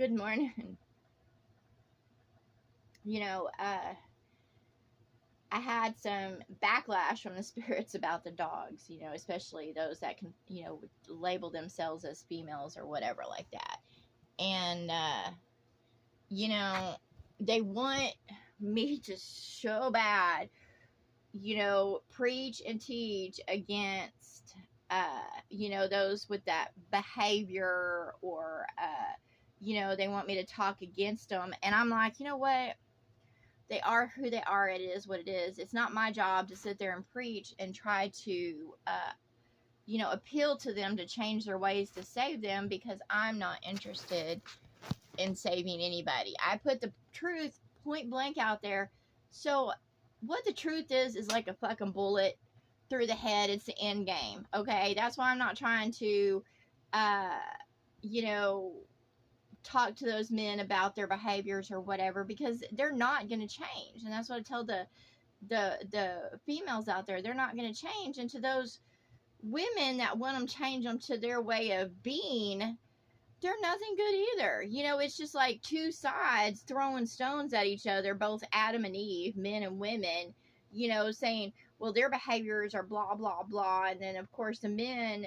Good morning. You know, I had some backlash from the spirits about the dogs, especially those that can, would label themselves as females or whatever like that. And, you know, they want me to so bad, preach and teach against, those with that behavior or, they want me to talk against them. And I'm like, you know what? They are who they are. It is what it is. It's not my job to sit there and preach and try to, appeal to them to change their ways to save them, because I'm not interested in saving anybody. I put the truth point blank out there. So, what the truth is like a fucking bullet through the head. It's the end game. Okay. That's why I'm not trying to, uh, you know, talk to those men about their behaviors or whatever, because they're not going to change. And that's what I tell the females out there. They're not going to change. And to those women that want them change them to their way of being, they're nothing good either. It's just like two sides throwing stones at each other, both Adam and Eve, men and women, saying, well, their behaviors are blah blah blah. And then of course the men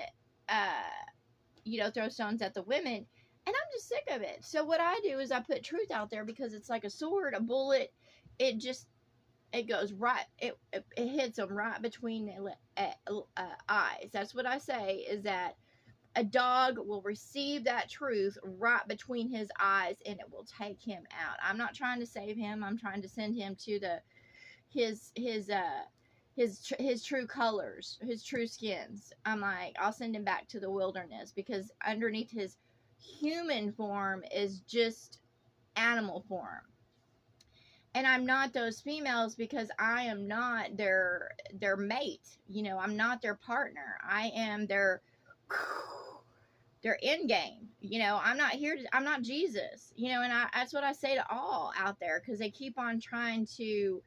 throw stones at the women. And I'm just sick of it. So what I do is I put truth out there, because it's like a sword, a bullet. It goes right. It hits them right between the eyes. That's what I say, is that a dog will receive that truth right between his eyes, and it will take him out. I'm not trying to save him. I'm trying to send him to his true colors, his true skins. I'm like, I'll send him back to the wilderness, because underneath his human form is just animal form. And I'm not those females, because I am not their mate. I'm not their partner. I am their end game. I'm not here to, I'm not Jesus. And that's what I say to all out there, because they keep on trying to,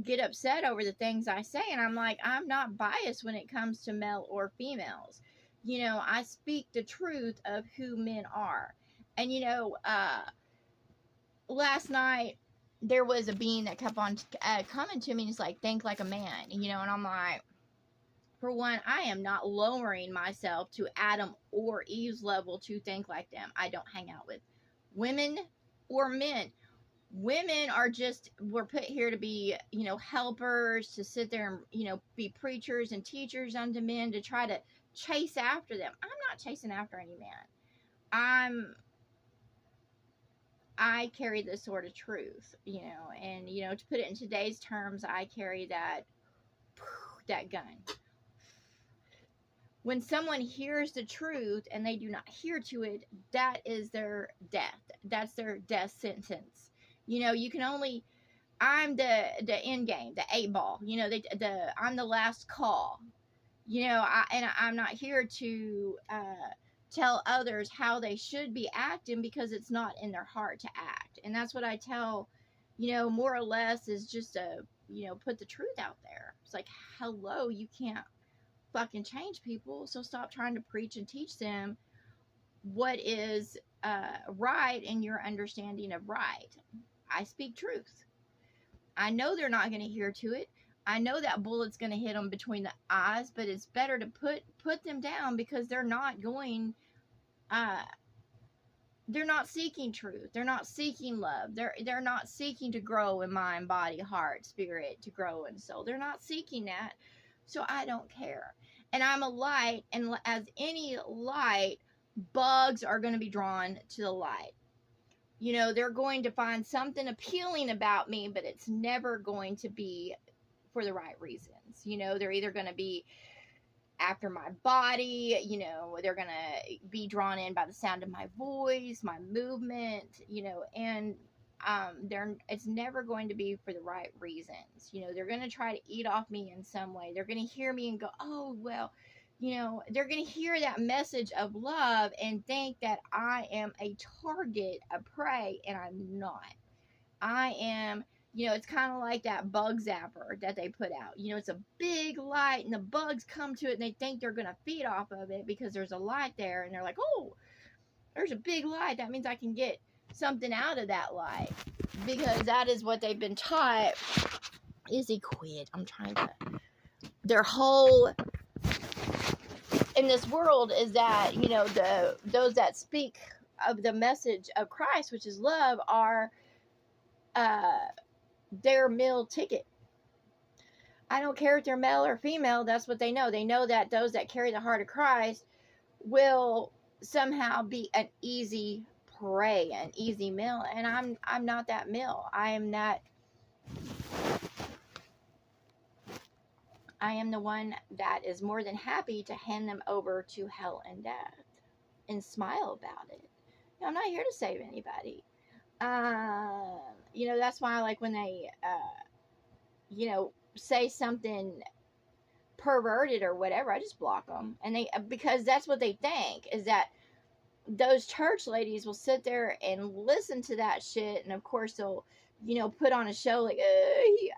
get upset over the things I say. And I'm like, I'm not biased when it comes to male or females. I speak the truth of who men are. And, last night there was a being that kept on coming to me, and he's like, think like a man, and I'm like, for one, I am not lowering myself to Adam or Eve's level to think like them. I don't hang out with women or men. Women are just, we're put here to be, helpers, to sit there and, be preachers and teachers unto men, to try to chase after them. I'm not chasing after any man. I carry the sword of truth, and, to put it in today's terms, I carry that gun. When someone hears the truth and they do not hear to it, that is their death. That's their death sentence. You can only, I'm the end game, the 8 ball, I'm the last call, I'm not here to, tell others how they should be acting, because it's not in their heart to act. And that's what I tell, more or less, is just to, put the truth out there. It's like, hello, you can't fucking change people, so stop trying to preach and teach them what is right in your understanding of right. I speak truth. I know they're not going to hear to it. I know that bullet's going to hit them between the eyes, but it's better to put them down, because they're not going, they're not seeking truth. They're not seeking love. They're not seeking to grow in mind, body, heart, spirit, to grow in soul. They're not seeking that. So I don't care. And I'm a light, and as any light, bugs are going to be drawn to the light. They're going to find something appealing about me, but it's never going to be for the right reasons. They're either going to be after my body, they're going to be drawn in by the sound of my voice, my movement, and it's never going to be for the right reasons. They're going to try to eat off me in some way. They're going to hear me and go, oh, well, they're going to hear that message of love and think that I am a target, a prey, and I'm not. I am, it's kind of like that bug zapper that they put out. It's a big light, and the bugs come to it, and they think they're going to feed off of it because there's a light there, and they're like, oh, there's a big light. That means I can get something out of that light, because that is what they've been taught. Izzy, quit. I'm trying to. Their whole in this world is that, you know, those that speak of the message of Christ, which is love, are their meal ticket. I don't care if they're male or female. That's what they know. They know that those that carry the heart of Christ will somehow be an easy prey, an easy meal. And I'm not that meal. I am the one that is more than happy to hand them over to hell and death and smile about it. You know, I'm not here to save anybody. You know, that's why I like when they, you know, say something perverted or whatever, I just block them. And because that's what they think, is that those church ladies will sit there and listen to that shit. And of course they'll, you know, put on a show like,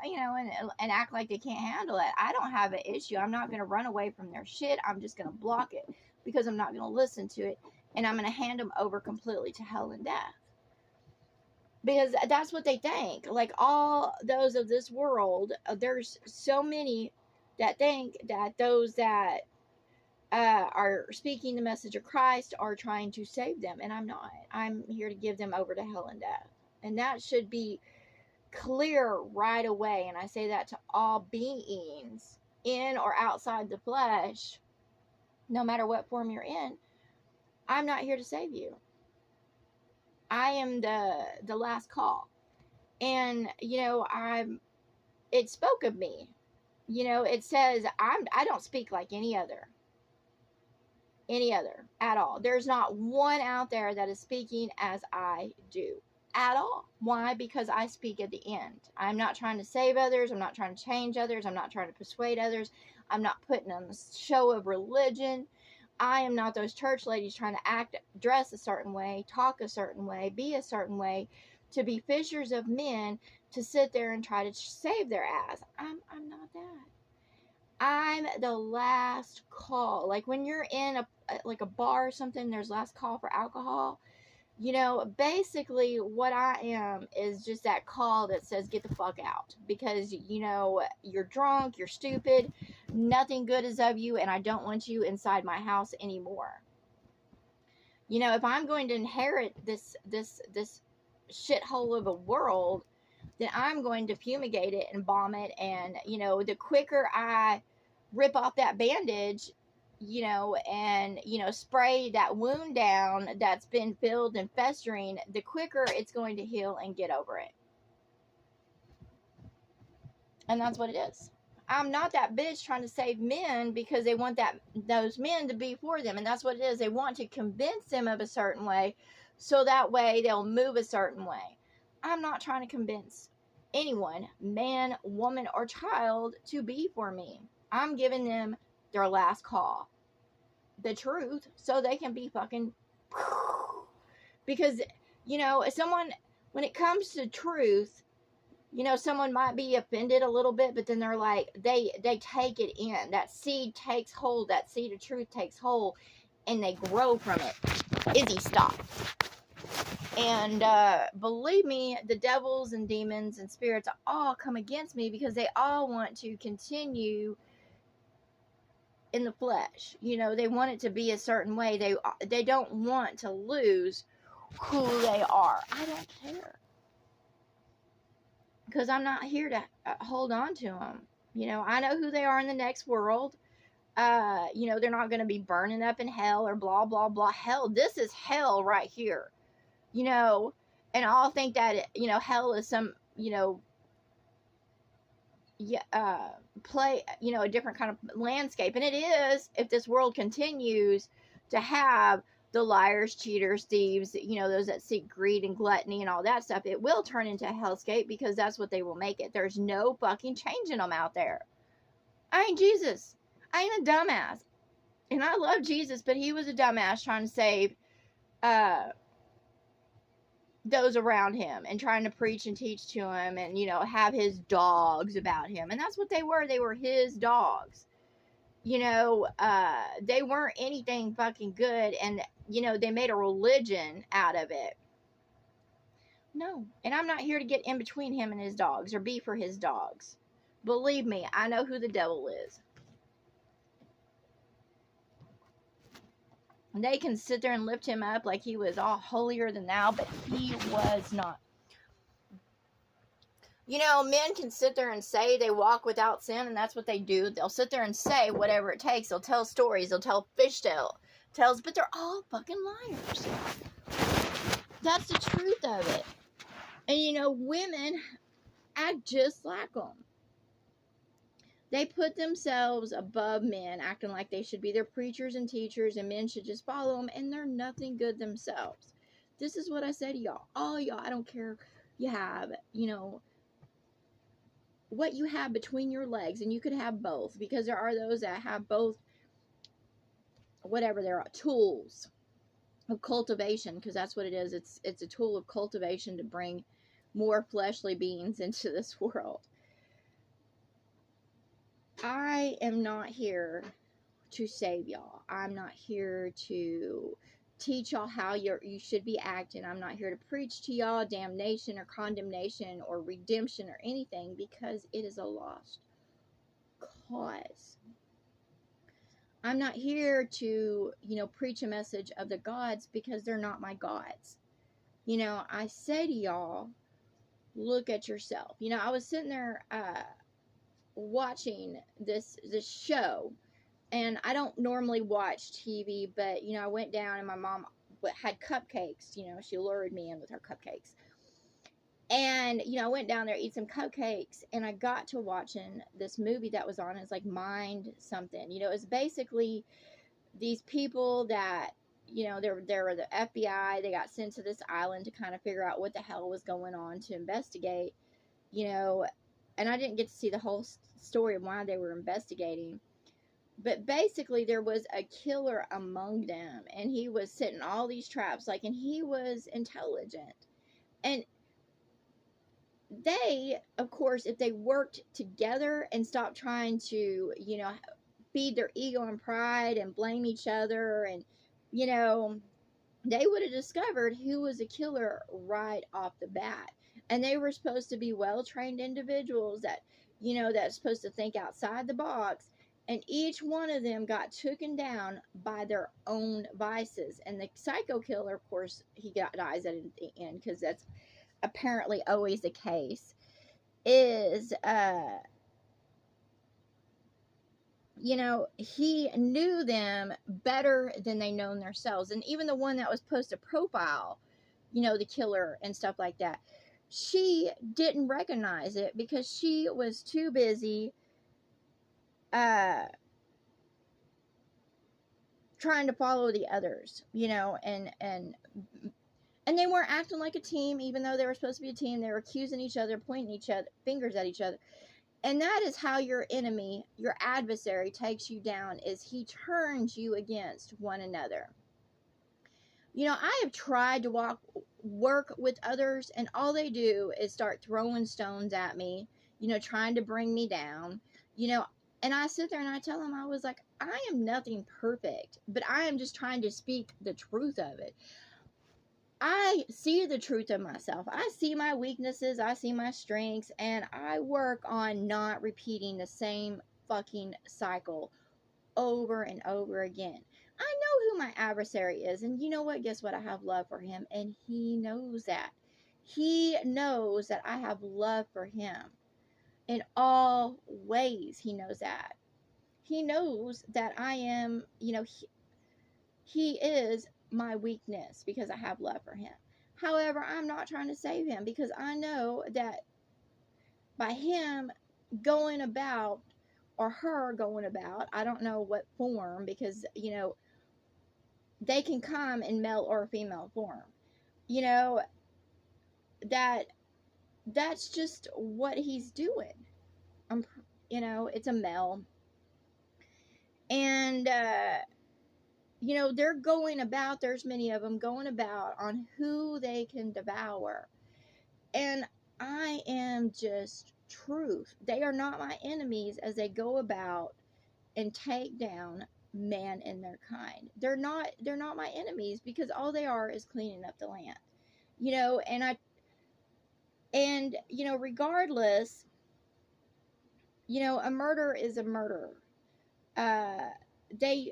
you know, and act like they can't handle it. I don't have an issue. I'm not going to run away from their shit. I'm just going to block it, because I'm not going to listen to it. And I'm going to hand them over completely to hell and death. Because that's what they think. Like, all those of this world, there's so many that think that those that are speaking the message of Christ are trying to save them. And I'm not. I'm here to give them over to hell and death. And that should be clear right away. And I say that to all beings in or outside the flesh, no matter what form you're in. I'm not here to save you. I am the last call. And, you know, it spoke of me. You know, it says I don't speak like any other at all. There's not one out there that is speaking as I do at all. Why? Because I speak at the end. I'm not trying to save others. I'm not trying to change others. I'm not trying to persuade others. I'm not putting on a show of religion. I am not those church ladies trying to dress a certain way, talk a certain way, be a certain way, to be fishers of men, to sit there and try to save their ass. I'm not that. I'm the last call. Like when you're in a bar or something, there's last call for alcohol. You know, basically what I am is just that call that says get the fuck out, because, you know, you're drunk, you're stupid, nothing good is of you, and I don't want you inside my house anymore. You know, if I'm going to inherit this shithole of a world, then I'm going to fumigate it and bomb it. And, you know, the quicker I rip off that bandage, you know, and, you know, spray that wound down that's been filled and festering, the quicker it's going to heal and get over it. And that's what it is. I'm not that bitch trying to save men because they want those men to be for them. And that's what it is. They want to convince them of a certain way, so that way they'll move a certain way. I'm not trying to convince anyone, man, woman, or child, to be for me. I'm giving them their last call, the truth, so they can be fucking, because, you know, when it comes to truth, you know, someone might be offended a little bit, but then they're like, they take it in. That seed takes hold. That seed of truth takes hold, and they grow from it. Izzy, stop. And believe me, the devils and demons and spirits all come against me, because they all want to continue in the flesh. You know, they want it to be a certain way. They don't want to lose who they are. I don't care, because I'm not here to hold on to them. You know, I know who they are in the next world. You know, they're not going to be burning up in hell or blah, blah, blah. Hell, this is hell right here. You know, and I'll think that, you know, hell is some, you know, play, you know, a different kind of landscape. And it is, if this world continues to have the liars, cheaters, thieves, you know, those that seek greed and gluttony and all that stuff, it will turn into a hellscape, because that's what they will make it. There's no fucking changing them out there. I ain't Jesus. I ain't a dumbass. And I love Jesus, but he was a dumbass trying to save those around him, and trying to preach and teach to him, and, you know, have his dogs about him. And that's what they were. They were his dogs. they weren't anything fucking good, and they made a religion out of it. No, and I'm not here to get in between him and his dogs or be for his dogs. Believe me, I know who the devil is. And they can sit there and lift him up like he was all holier than thou, but he was not. Men can sit there and say they walk without sin, and that's what they do. They'll sit there and say whatever it takes. They'll tell stories. They'll tell tales, but they're all fucking liars. That's the truth of it. And women act just like them. They put themselves above men, acting like they should be their preachers and teachers, and men should just follow them, and they're nothing good themselves. This is what I say to y'all. All y'all, I don't care you have, what you have between your legs, and you could have both, because there are those that have both, whatever there are, tools of cultivation, because that's what it is. It's a tool of cultivation to bring more fleshly beings into this world. I am not here to save y'all. I'm not here to teach y'all how you should be acting. I'm not here to preach to y'all damnation or condemnation or redemption or anything, because it is a lost cause. I'm not here to, preach a message of the gods, because they're not my gods. I say to y'all, look at yourself. I was sitting there watching this show, and I don't normally watch TV, but I went down, and my mom had cupcakes. She lured me in with her cupcakes, and I went down there, eat some cupcakes, and I got to watching this movie that was on. It's like Mind something. It's basically these people that they were the FBI. They got sent to this island to kind of figure out what the hell was going on, to investigate. And I didn't get to see the whole story of why they were investigating. But basically, there was a killer among them, and he was setting all these traps, and he was intelligent. And they, of course, if they worked together and stopped trying to, feed their ego and pride and blame each other, and, they would have discovered who was a killer right off the bat. And they were supposed to be well-trained individuals that, that's supposed to think outside the box. And each one of them got taken down by their own vices. And the psycho killer, of course, dies at the end, because that's apparently always the case, is, he knew them better than they known themselves. And even the one that was supposed to profile, the killer and stuff like that, she didn't recognize it, because she was too busy trying to follow the others, and they weren't acting like a team, even though they were supposed to be a team. They were accusing each other, pointing fingers at each other. And that is how your enemy, your adversary, takes you down, is he turns you against one another. I have tried to work with others, and all they do is start throwing stones at me, trying to bring me down, and I sit there and I tell them, I was like, I am nothing perfect, but I am just trying to speak the truth of it. I see the truth of myself. I see my weaknesses. I see my strengths. And I work on not repeating the same fucking cycle over and over again. I know who my adversary is. And you know what? Guess what? I have love for him. And he knows that. He knows that I have love for him. In all ways, he knows that. He knows that I am, he is my weakness, because I have love for him. However, I'm not trying to save him, because I know that by him going about, or her going about, I don't know what form, because they can come in male or female form, that's just what he's doing. It's a male, and they're going about, there's many of them going about on who they can devour. And I am just truth. They are not my enemies as they go about and take down man and their kind. They're not my enemies, because all they are is cleaning up the land. You know, and you know, regardless, you know, a murder is a murder. They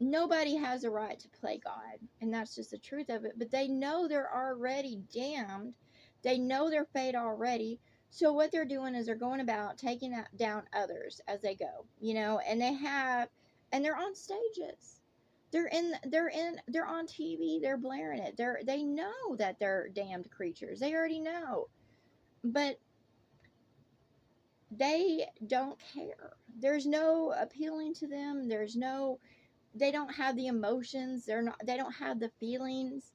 Nobody has a right to play God, and that's just the truth of it. But they know they're already damned. They know their fate already. So what they're doing is they're going about taking down others as they go, you know, and they're on stages. They're on TV, they're blaring it. They know that they're damned creatures. They already know. But they don't care. There's no appealing to them. They don't have the emotions. They don't have the feelings.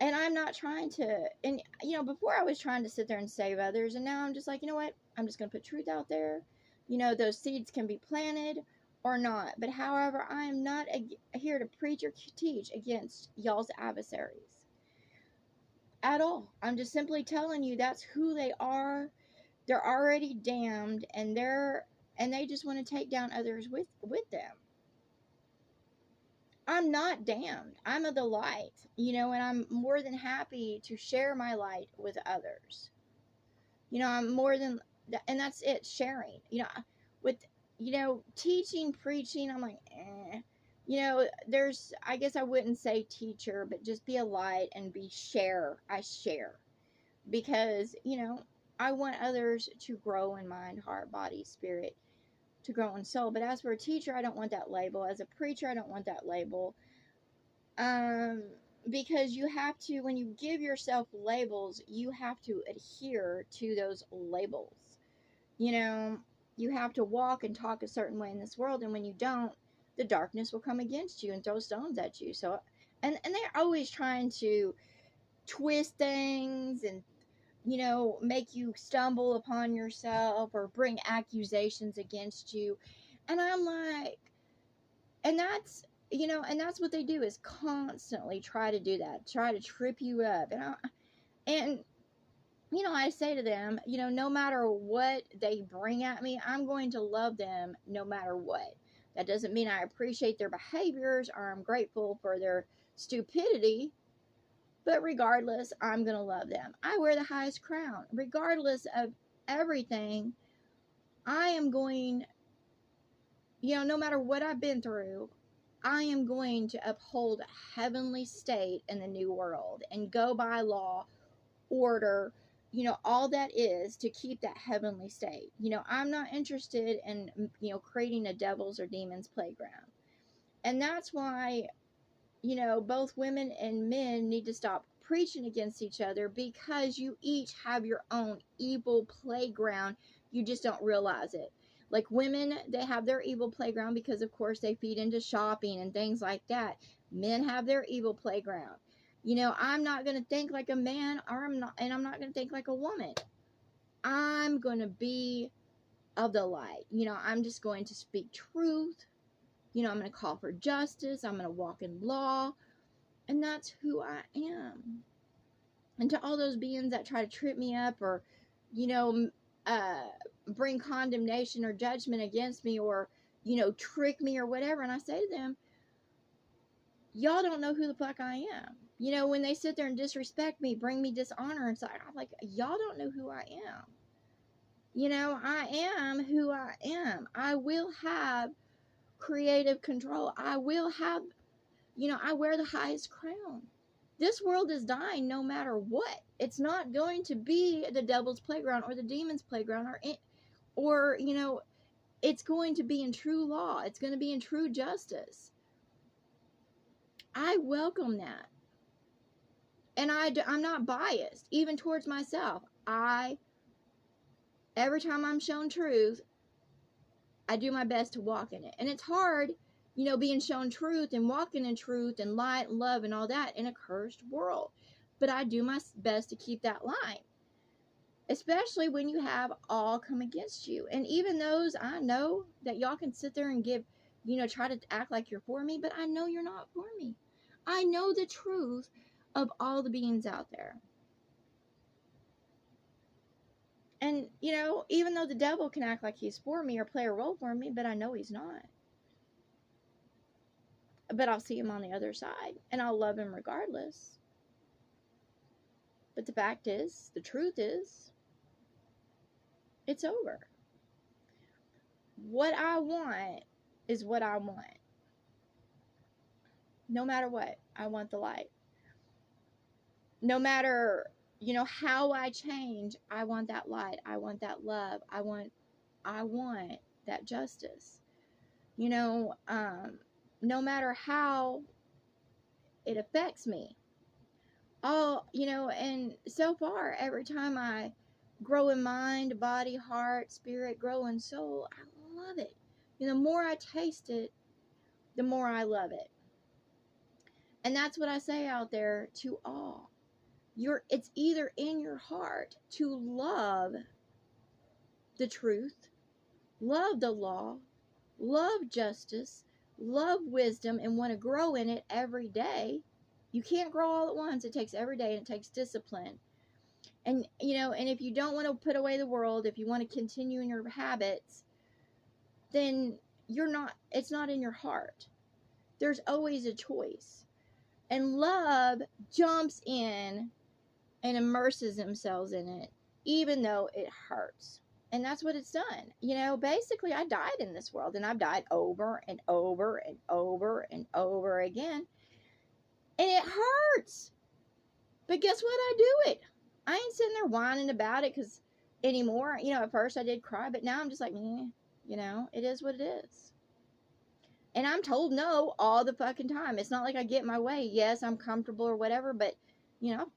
And I'm not trying to, and you know, before I was trying to sit there and save others, and now I'm just like, you know what? I'm just going to put truth out there. You know, those seeds can be planted or not. But however, I am not here to preach or teach against y'all's adversaries at all. I'm just simply telling you that's who they are. They're already damned, and they just want to take down others with them. I'm not damned. I'm of the light, you know, and I'm more than happy to share my light with others. You know, I'm more than, and that's it, sharing. You know, with, you know, teaching, preaching, I'm like, eh. You know, I guess I wouldn't say teacher, but just be a light and be share. I share. Because, you know, I want others to grow in mind, heart, body, spirit, to grow in soul. But as for a teacher, I don't want that label. As a preacher, I don't want that label. Um, because you have to, when you give yourself labels, you have to adhere to those labels. You know, you have to walk and talk a certain way in this world, and when you don't, the darkness will come against you and throw stones at you. So, and they're always trying to twist things and, you know, make you stumble upon yourself or bring accusations against you. And I'm like, and that's, you know, and that's what they do, is constantly try to do that, try to trip you up. And you know, I say to them, you know, no matter what they bring at me, I'm going to love them no matter what. That doesn't mean I appreciate their behaviors or I'm grateful for their stupidity, but regardless, I'm going to love them. I wear the highest crown. Regardless of everything, I am going, you know, no matter what I've been through, I am going to uphold a heavenly state in the new world and go by law, order, you know, all that is to keep that heavenly state. You know, I'm not interested in, you know, creating a devil's or demon's playground. And that's why, you know, both women and men need to stop preaching against each other, because you each have your own evil playground. You just don't realize it. Like women, they have their evil playground because, of course, they feed into shopping and things like that. Men have their evil playground. You know, I'm not going to think like a man, I'm not going to think like a woman. I'm going to be of the light. You know, I'm just going to speak truth. You know, I'm going to call for justice. I'm going to walk in law. And that's who I am. And to all those beings that try to trip me up or, you know, bring condemnation or judgment against me, or, you know, trick me or whatever, and I say to them, y'all don't know who the fuck I am. You know, when they sit there and disrespect me, bring me dishonor inside, I'm like, y'all don't know who I am. You know, I am who I am. I will have creative control. I will have, you know, I wear the highest crown. This world is dying no matter what. It's not going to be the devil's playground or the demon's playground, or you know, it's going to be in true law. It's going to be in true justice. I welcome that. And I'm not biased, even towards myself. Every time I'm shown truth, I do my best to walk in it. And it's hard, you know, being shown truth and walking in truth and light and love and all that in a cursed world. But I do my best to keep that line, especially when you have all come against you. And even those, I know that y'all can sit there and give, you know, try to act like you're for me, but I know you're not for me. I know the truth of all the beings out there. And, you know, even though the devil can act like he's for me or play a role for me, but I know he's not. But I'll see him on the other side and I'll love him regardless. But the fact is, the truth is, it's over. What I want is what I want. No matter what, I want the light. No matter, you know, how I change, I want that light. I want that love. I want that justice. You know, no matter how it affects me. Oh, you know, and so far, every time I grow in mind, body, heart, spirit, grow in soul, I love it. You know, the more I taste it, the more I love it. And that's what I say out there to all. It's either in your heart to love the truth, love the law, love justice, love wisdom, and want to grow in it every day. You can't grow all at once. It takes every day, and it takes discipline. And, you know, and if you don't want to put away the world, if you want to continue in your habits, then it's not in your heart. There's always a choice. And love jumps in and immerses themselves in it, even though it hurts. And that's what it's done. You know, basically, I died in this world, and I've died over and over and over and over again. And it hurts. But guess what? I do it. I ain't sitting there whining about it because anymore. You know, at first I did cry, but now I'm just like, you know, it is what it is. And I'm told no all the fucking time. It's not like I get my way. Yes, I'm comfortable or whatever, but, you know,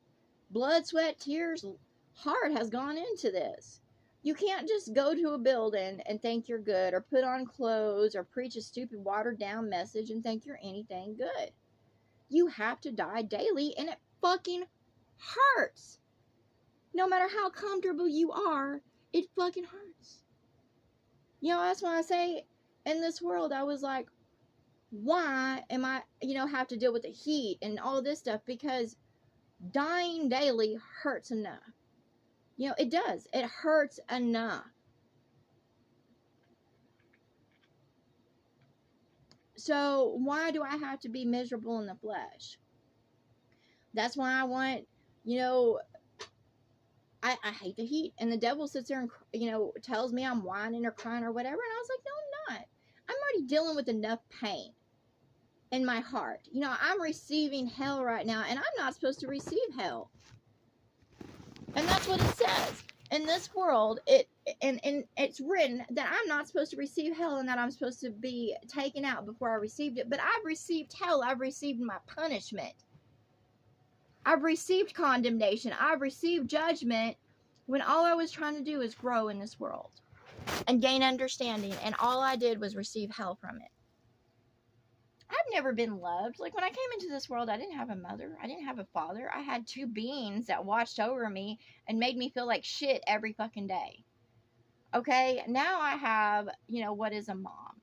blood, sweat, tears, heart has gone into this. You can't just go to a building and think you're good, or put on clothes, or preach a stupid watered down message and think you're anything good. You have to die daily, and it fucking hurts. No matter how comfortable you are, it fucking hurts. You know, that's why I say in this world, I was like, why am I, you know, have to deal with the heat and all this stuff? Because dying daily hurts enough. You know, it does. It hurts enough. So why do I have to be miserable in the flesh? That's why I want, you know, I hate the heat. And the devil sits there and, you know, tells me I'm whining or crying or whatever. And I was like, no, I'm not. I'm already dealing with enough pain in my heart. You know, I'm receiving hell right now, and I'm not supposed to receive hell. And that's what it says. In this world, and it's written that I'm not supposed to receive hell, and that I'm supposed to be taken out before I received it. But I've received hell. I've received my punishment. I've received condemnation. I've received judgment, when all I was trying to do is grow in this world and gain understanding, and all I did was receive hell from it. I've never been loved. Like, when I came into this world, I didn't have a mother. I didn't have a father. I had two beings that watched over me and made me feel like shit every fucking day. Okay, now I have, you know, what is a mom?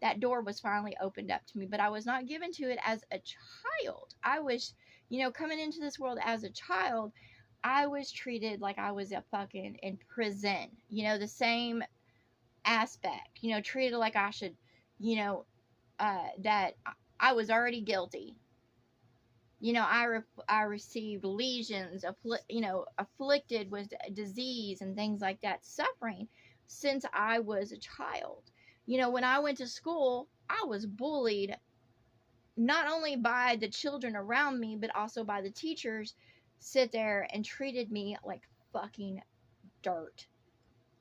That door was finally opened up to me, but I was not given to it as a child. I was, you know, coming into this world as a child, I was treated like I was a fucking in prison. You know, the same aspect. You know, treated like I should, you know, that I was already guilty. You know, I received lesions, you know, afflicted with disease and things like that, suffering since I was a child. You know, when I went to school, I was bullied not only by the children around me, but also by the teachers. Sit there and treated me like fucking dirt.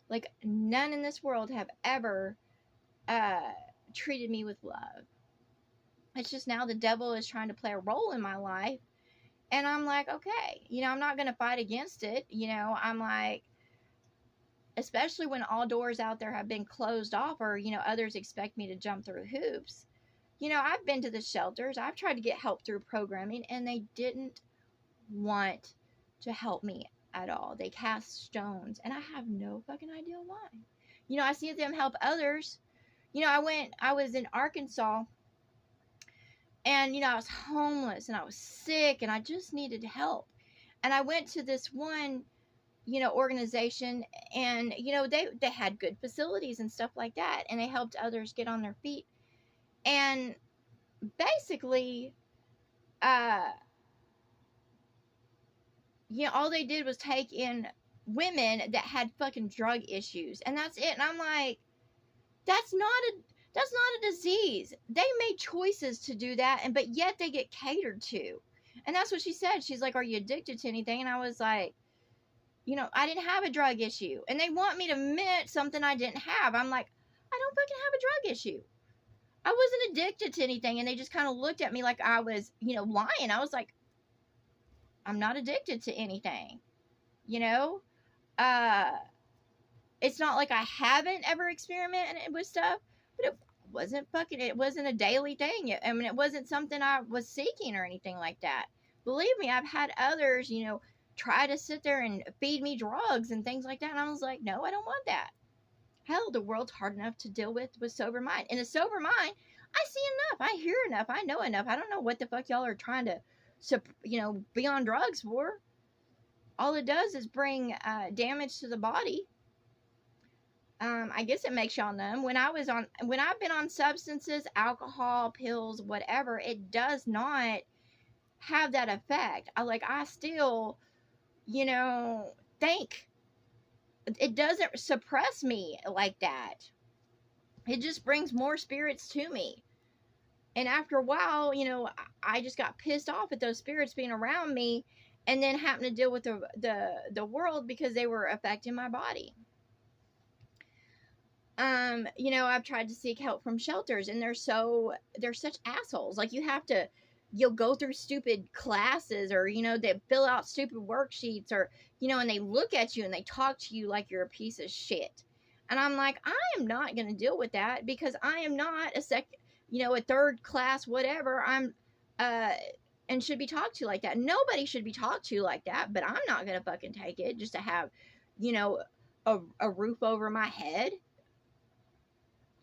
Like, none in this world have ever treated me with love. It's just now the devil is trying to play a role in my life. And I'm like, okay, you know, I'm not going to fight against it. You know, I'm like, especially when all doors out there have been closed off, or, you know, others expect me to jump through hoops. You know, I've been to the shelters. I've tried to get help through programming, and they didn't want to help me at all. They cast stones, and I have no fucking idea why. You know, I see them help others. You know, I was in Arkansas, and, you know, I was homeless, and I was sick, and I just needed help. And I went to this one organization, and they had good facilities and stuff like that, and they helped others get on their feet. And basically, uh all they did was take in women that had fucking drug issues, and that's it. And I'm like, that's not a disease. They made choices to do that, and but yet they get catered to. And that's what she said. She's like, are you addicted to anything? And I was like, I didn't have a drug issue. And they want me to admit something I didn't have. I'm like, I don't fucking have a drug issue. I wasn't addicted to anything. And they just kind of looked at me like I was, lying. I was like, I'm not addicted to anything. It's not like I haven't ever experimented with stuff, but it wasn't a daily thing. I mean, it wasn't something I was seeking or anything like that. Believe me, I've had others, try to sit there and feed me drugs and things like that. And I was like, no, I don't want that. Hell, the world's hard enough to deal with sober mind. In a sober mind, I see enough. I hear enough. I know enough. I don't know what the fuck y'all are trying to, be on drugs for. All it does is bring damage to the body. I guess it makes y'all numb. When I've been on substances, alcohol, pills, whatever, it does not have that effect. I still, think it doesn't suppress me like that. It just brings more spirits to me. And after a while, I just got pissed off at those spirits being around me, and then having to deal with the world because they were affecting my body. I've tried to seek help from shelters, and they're such assholes. Like, you'll go through stupid classes, or, they fill out stupid worksheets, or, and they look at you and they talk to you like you're a piece of shit. And I'm like, I am not going to deal with that, because I am not a third class, whatever. I'm, and should be talked to like that. Nobody should be talked to like that, but I'm not going to fucking take it just to have, a roof over my head.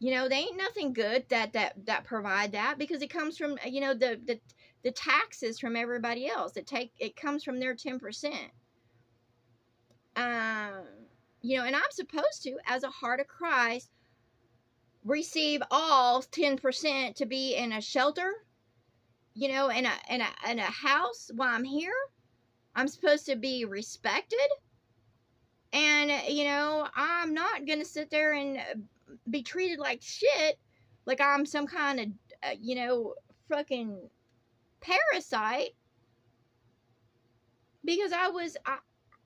They ain't nothing good that provide that, because it comes from, the taxes from everybody else. It comes from their 10%. And I'm supposed to, as a heart of Christ, receive all 10% to be in a shelter, in a house while I'm here. I'm supposed to be respected. And, I'm not going to sit there and be treated like shit, like I'm some kind of, fucking parasite, because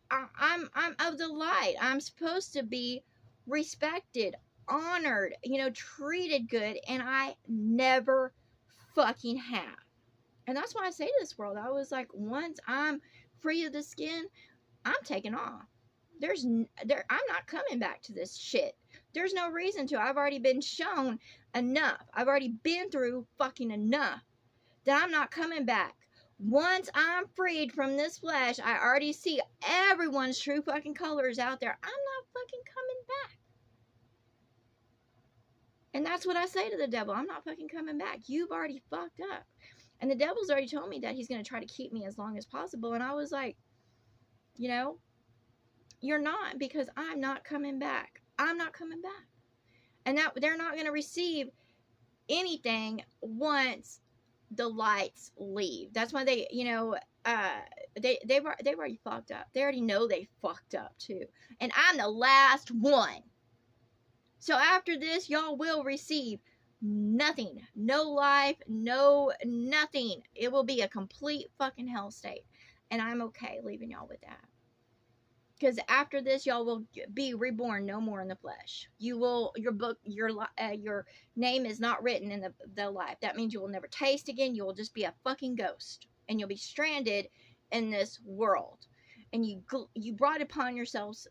I'm of the light. I'm supposed to be respected, honored, treated good, and I never fucking have. And that's why I say to this world, I was like, once I'm free of the skin, I'm taking off. I'm not coming back to this shit. There's no reason to. I've already been shown enough. I've already been through fucking enough that I'm not coming back. Once I'm freed from this flesh, I already see everyone's true fucking colors out there. I'm not fucking coming back. And that's what I say to the devil. I'm not fucking coming back. You've already fucked up. And the devil's already told me that he's going to try to keep me as long as possible. And I was like, you're not, because I'm not coming back. I'm not coming back. And that they're not going to receive anything once the lights leave. That's why they've already fucked up. They already know they fucked up too. And I'm the last one. So after this, y'all will receive nothing. No life, no nothing. It will be a complete fucking hell state. And I'm okay leaving y'all with that. Because after this, y'all will be reborn no more in the flesh. Your name is not written in the life. That means you will never taste again. You will just be a fucking ghost. And you'll be stranded in this world. And you brought upon yourselves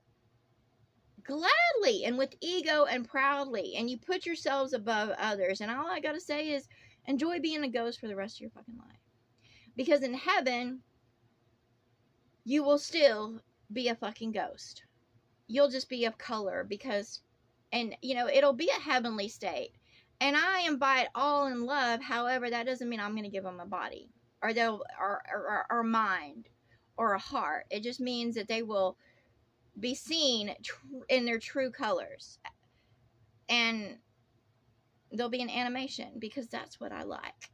gladly and with ego and proudly. And you put yourselves above others. And all I gotta say is, enjoy being a ghost for the rest of your fucking life. Because in heaven, you will still be a fucking ghost. You'll just be of color, because, and it'll be a heavenly state. And I invite all in love. However, that doesn't mean I'm going to give them a body, or mind, or a heart. It just means that they will be seen in their true colors. And there'll be an animation, because that's what I like.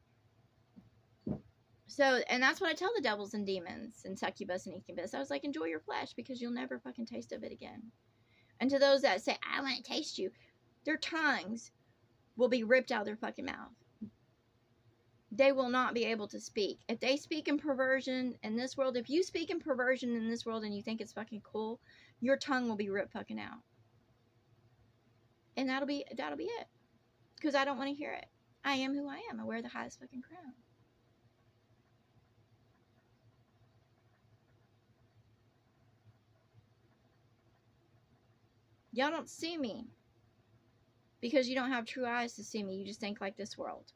So, and that's what I tell the devils and demons and succubus and incubus. I was like, enjoy your flesh, because you'll never fucking taste of it again. And to those that say, I want to taste you, their tongues will be ripped out of their fucking mouth. They will not be able to speak. If they speak in perversion in this world, if you speak in perversion in this world and you think it's fucking cool, your tongue will be ripped fucking out. And that'll be it. Because I don't want to hear it. I am who I am. I wear the highest fucking crown. Y'all don't see me because you don't have true eyes to see me. You just think like this world.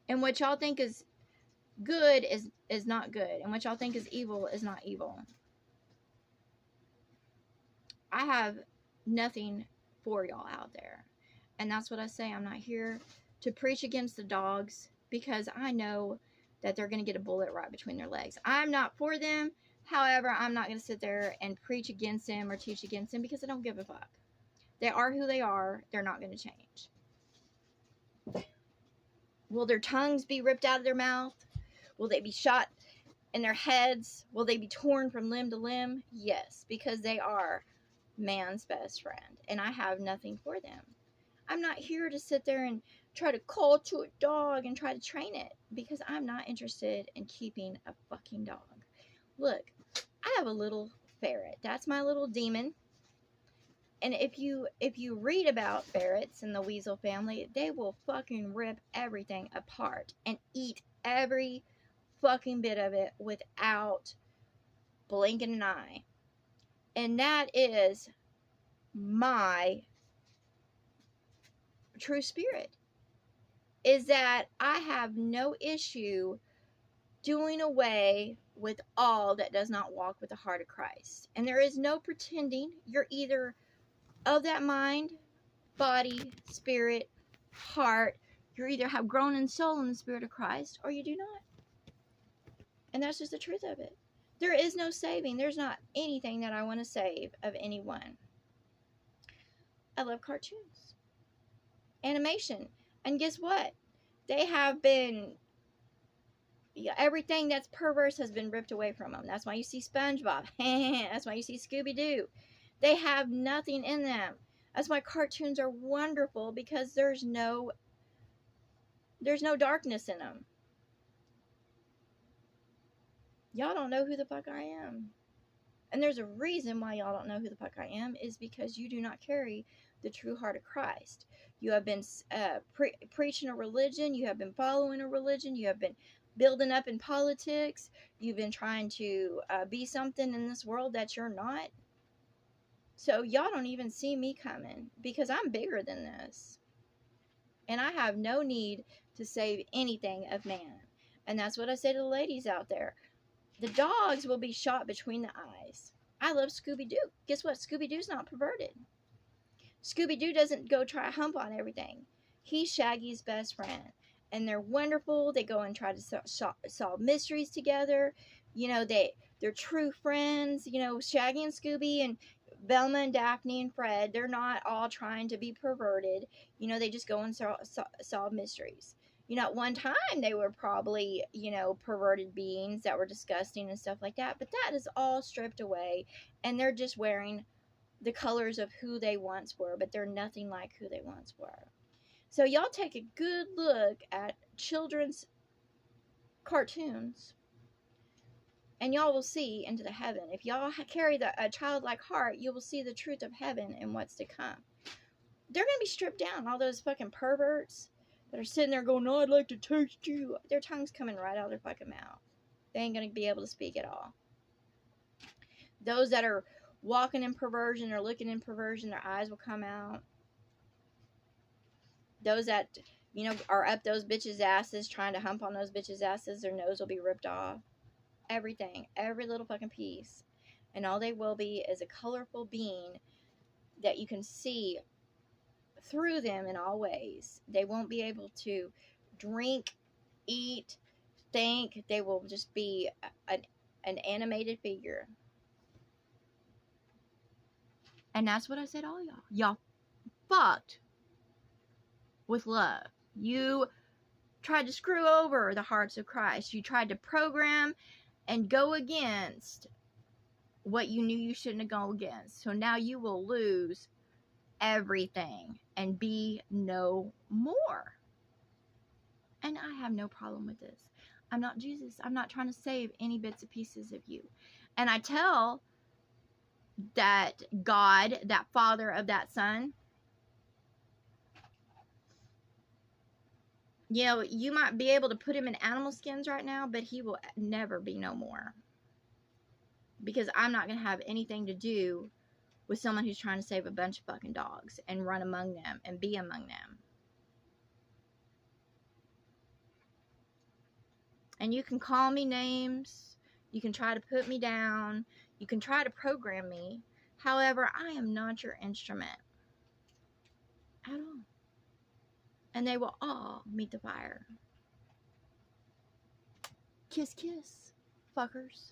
And what y'all think is good is not good. And what y'all think is evil is not evil. I have nothing for y'all out there. And that's what I say. I'm not here to preach against the dogs, because I know that they're going to get a bullet right between their legs. I'm not for them. However, I'm not going to sit there and preach against them or teach against them, because I don't give a fuck. They are who they are. They're not going to change. Will their tongues be ripped out of their mouth? Will they be shot in their heads? Will they be torn from limb to limb? Yes, because they are man's best friend, and I have nothing for them. I'm not here to sit there and try to call to a dog and try to train it, because I'm not interested in keeping a fucking dog. Look, I have a little ferret. That's my little demon. And if you read about ferrets in the weasel family, they will fucking rip everything apart and eat every fucking bit of it without blinking an eye. And that is my true spirit, is that I have no issue doing away with all that does not walk with the heart of Christ. And there is no pretending. You're either of that mind, body, spirit, heart. You either have grown in soul in the spirit of Christ, or you do not. And that's just the truth of it. There is no saving. There's not anything that I want to save of anyone. I love cartoons, animation, and guess what? They have been, everything that's perverse has been ripped away from them. That's why you see SpongeBob. That's why you see Scooby-Doo. They have nothing in them. That's why cartoons are wonderful, because there's no darkness in them. Y'all don't know who the fuck I am. And there's a reason why y'all don't know who the fuck I am, is because you do not carry the true heart of Christ. You have been preaching a religion. You have been following a religion. You have been building up in politics. You've been trying to be something in this world that you're not. So y'all don't even see me coming, because I'm bigger than this. And I have no need to save anything of man. And that's what I say to the ladies out there. The dogs will be shot between the eyes. I love Scooby-Doo. Guess what? Scooby-Doo's not perverted. Scooby-Doo doesn't go try to hump on everything. He's Shaggy's best friend. And they're wonderful. They go and try to solve mysteries together. You know, they're true friends. You know, Shaggy and Scooby and Velma and Daphne and Fred, they're not all trying to be perverted. You know, they just go and solve mysteries. You know, at one time they were probably, you know, perverted beings that were disgusting and stuff like that. But that is all stripped away. And they're just wearing the colors of who they once were. But they're nothing like who they once were. So y'all take a good look at children's cartoons, and y'all will see into the heaven. If y'all carry a childlike heart, you will see the truth of heaven and what's to come. They're going to be stripped down. All those fucking perverts that are sitting there going, "No, I'd like to taste you." Their tongue's coming right out of their fucking mouth. They ain't going to be able to speak at all. Those that are walking in perversion or looking in perversion, their eyes will come out. Those that, you know, are up those bitches' asses, trying to hump on those bitches' asses, their nose will be ripped off. Everything, every little fucking piece. And all they will be is a colorful being that you can see through them in all ways. They won't be able to drink, eat, think they will just be an animated figure. And that's what I said, all y'all. Y'all fucked with love. You tried to screw over the hearts of Christ. You tried to program and go against what you knew you shouldn't have gone against. So now you will lose everything and be no more. And I have no problem with this. I'm not Jesus. I'm not trying to save any bits and pieces of you. And I tell that God, that father of that son, you know, you might be able to put him in animal skins right now, but he will never be no more. Because I'm not going to have anything to do with someone who's trying to save a bunch of fucking dogs and run among them and be among them. And you can call me names. You can try to put me down. You can try to program me. However, I am not your instrument at all. And they will all meet the fire. Kiss, kiss, fuckers.